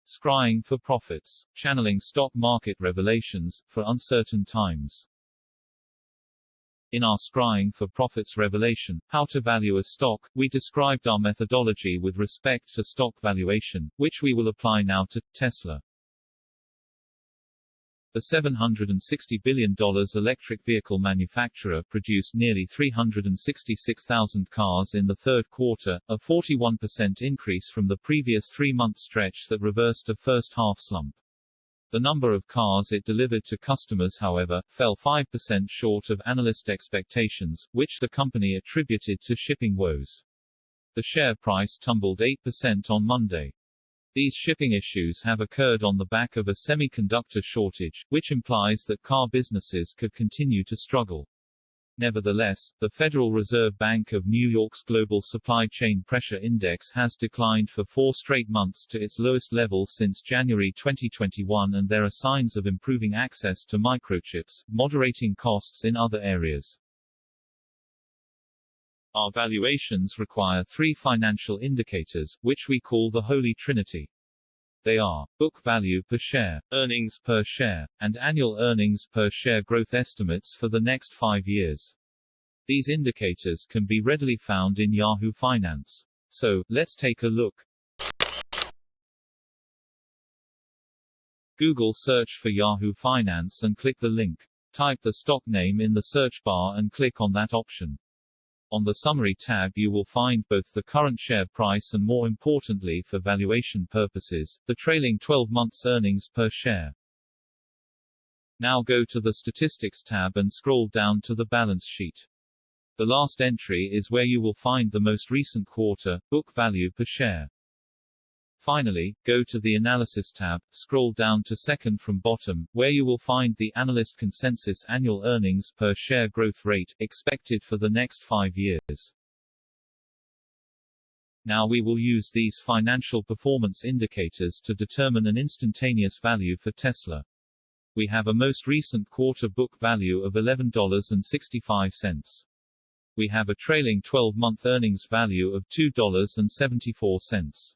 Scrying for profits. Channeling stock market revelations, for uncertain times. In our Scrying for Profits revelation, How to Value a Stock, we described our methodology with respect to stock valuation, which we will apply now to Tesla. The $760 billion electric vehicle manufacturer produced nearly 366,000 cars in the third quarter, a 41% increase from the previous three-month stretch that reversed a first-half slump. The number of cars it delivered to customers, however, fell 5% short of analyst expectations, which the company attributed to shipping woes. The share price tumbled 8% on Monday. These shipping issues have occurred on the back of a semiconductor shortage, which implies that car businesses could continue to struggle. Nevertheless, the Federal Reserve Bank of New York's Global Supply Chain Pressure Index has declined for 4 straight months to its lowest level since January 2021, and there are signs of improving access to microchips, moderating costs in other areas. Our valuations require 3 financial indicators, which we call the Holy Trinity. They are book value per share, earnings per share, and annual earnings per share growth estimates for the next 5 years. These indicators can be readily found in Yahoo Finance. So, let's take a look. Google search for Yahoo Finance and click the link. Type the stock name in the search bar and click on that option. On the Summary tab you will find both the current share price and, more importantly for valuation purposes, the trailing 12 months earnings per share. Now go to the Statistics tab and scroll down to the balance sheet. The last entry is where you will find the most recent quarter, book value per share. Finally, go to the Analysis tab, scroll down to second from bottom, where you will find the Analyst Consensus Annual Earnings per Share Growth Rate, expected for the next 5 years. Now we will use these financial performance indicators to determine an instantaneous value for Tesla. We have a most recent quarter book value of $11.65. We have a trailing 12-month earnings value of $2.74.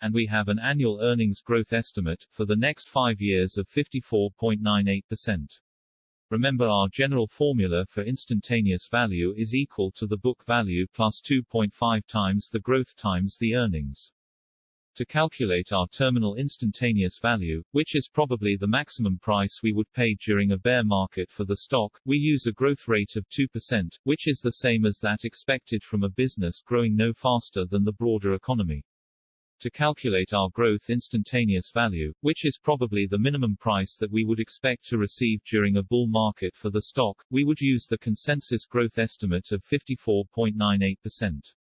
And we have an annual earnings growth estimate, for the next 5 years of 54.98%. Remember, our general formula for instantaneous value is equal to the book value plus 2.5 times the growth times the earnings. To calculate our terminal instantaneous value, which is probably the maximum price we would pay during a bear market for the stock, we use a growth rate of 2%, which is the same as that expected from a business growing no faster than the broader economy. To calculate our growth instantaneous value, which is probably the minimum price that we would expect to receive during a bull market for the stock, we would use the consensus growth estimate of 54.98%.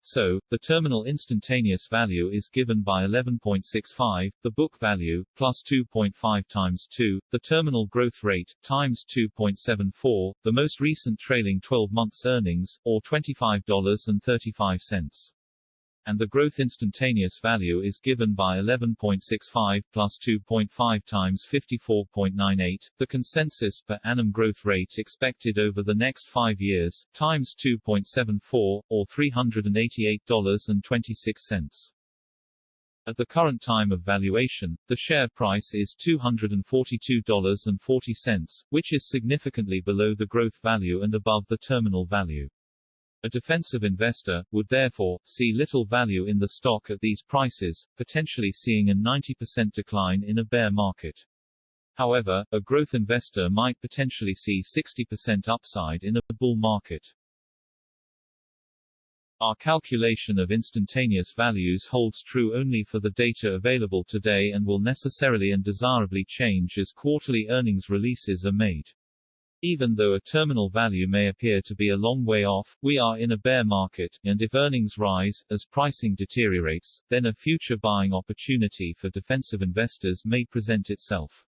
So, the terminal instantaneous value is given by 11.65, the book value, plus 2.5 times 2, the terminal growth rate, times 2.74, the most recent trailing 12 months earnings, or $25.35. And the growth instantaneous value is given by 11.65 plus 2.5 times 54.98, the consensus per annum growth rate expected over the next 5 years, times 2.74, or $388.26. At the current time of valuation, the share price is $242.40, which is significantly below the growth value and above the terminal value. A defensive investor would therefore see little value in the stock at these prices, potentially seeing a 90% decline in a bear market. However, a growth investor might potentially see 60% upside in a bull market. Our calculation of instantaneous values holds true only for the data available today and will necessarily and desirably change as quarterly earnings releases are made. Even though a terminal value may appear to be a long way off, we are in a bear market, and if earnings rise, as pricing deteriorates, then a future buying opportunity for defensive investors may present itself.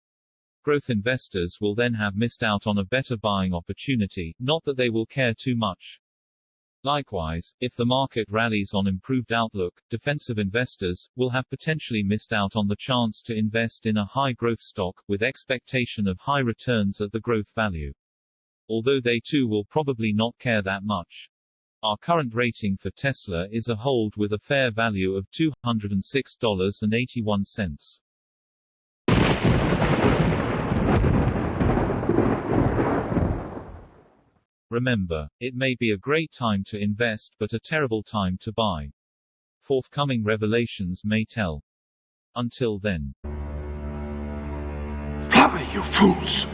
Growth investors will then have missed out on a better buying opportunity, not that they will care too much. Likewise, if the market rallies on improved outlook, defensive investors will have potentially missed out on the chance to invest in a high-growth stock, with expectation of high returns at the growth value. Although they too will probably not care that much. Our current rating for Tesla is a hold with a fair value of $206.81. Remember, it may be a great time to invest but a terrible time to buy. Forthcoming revelations may tell. Until then. Fly, you fools!